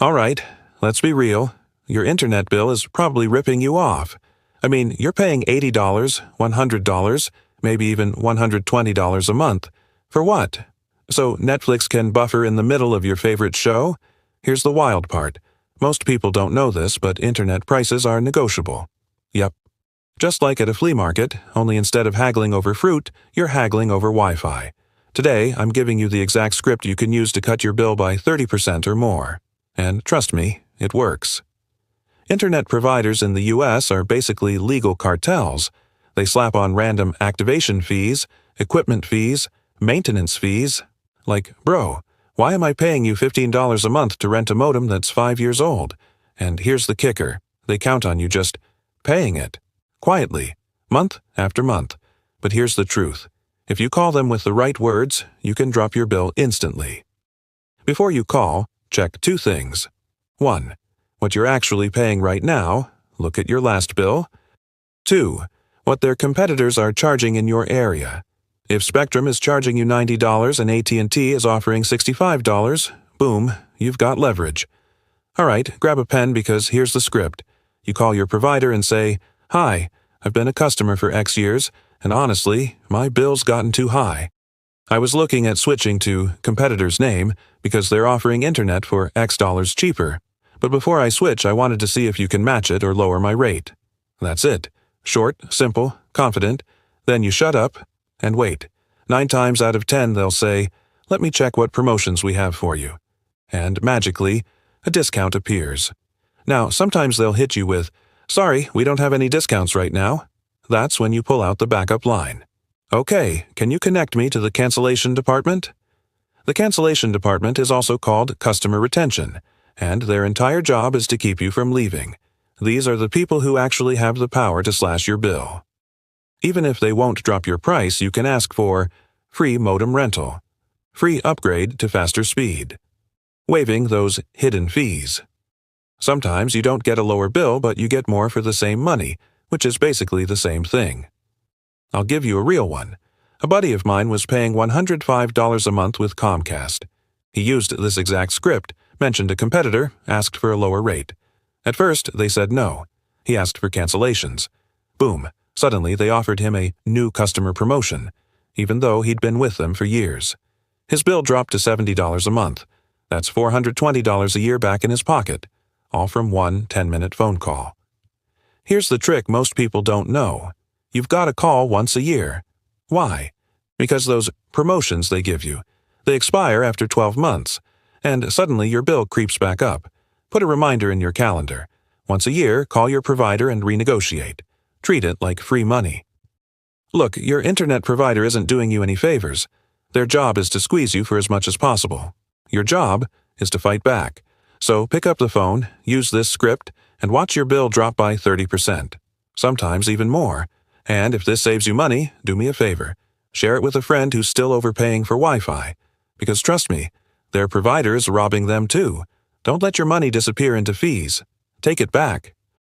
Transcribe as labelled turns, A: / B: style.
A: All right, let's be real. Your internet bill is probably ripping you off. I mean, you're paying $80, $100, maybe even $120 a month. For what? So Netflix can buffer in the middle of your favorite show? Here's the wild part. Most people don't know this, but internet prices are negotiable. Yep. Just like at a flea market, only instead of haggling over fruit, you're haggling over Wi-Fi. Today, I'm giving you the exact script you can use to cut your bill by 30% or more. And trust me, it works. Internet providers in the US are basically legal cartels. They slap on random activation fees, equipment fees, maintenance fees. Like, bro, why am I paying you $15 a month to rent a modem that's 5 years old? And here's the kicker. They count on you just paying it. Quietly, month after month. But here's the truth. If you call them with the right words, you can drop your bill instantly. Before you call, check 2 things. 1. What you're actually paying right now. Look at your last bill. 2. What their competitors are charging in your area. If Spectrum is charging you $90 and AT&T is offering $65, boom, you've got leverage. All right, grab a pen because here's the script. You call your provider and say, "Hi, I've been a customer for X years, and honestly, my bill's gotten too high. I was looking at switching to competitor's name because they're offering internet for X dollars cheaper. But before I switch, I wanted to see if you can match it or lower my rate." That's it. Short, simple, confident. Then you shut up and wait. 9 times out of 10, they'll say, "Let me check what promotions we have for you." And magically, a discount appears. Now, sometimes they'll hit you with, "Sorry, we don't have any discounts right now." That's when you pull out the backup line. "Okay, can you connect me to the cancellation department?" The cancellation department is also called customer retention, and their entire job is to keep you from leaving. These are the people who actually have the power to slash your bill. Even if they won't drop your price, you can ask for free modem rental, free upgrade to faster speed, waiving those hidden fees. Sometimes you don't get a lower bill, but you get more for the same money, which is basically the same thing. I'll give you a real one. A buddy of mine was paying $105 a month with Comcast. He used this exact script, mentioned a competitor, asked for a lower rate. At first, they said no. He asked for cancellations. Boom, suddenly they offered him a new customer promotion, even though he'd been with them for years. His bill dropped to $70 a month. That's $420 a year back in his pocket, all from one 10-minute phone call. Here's the trick most people don't know. You've got to call once a year. Why? Because those promotions they give you, they expire after 12 months, and suddenly your bill creeps back up. Put a reminder in your calendar. Once a year, call your provider and renegotiate. Treat it like free money. Look, your internet provider isn't doing you any favors. Their job is to squeeze you for as much as possible. Your job is to fight back. So pick up the phone, use this script, and watch your bill drop by 30%. Sometimes even more. And if this saves you money, do me a favor. Share it with a friend who's still overpaying for Wi-Fi. Because trust me, their provider is robbing them too. Don't let your money disappear into fees. Take it back.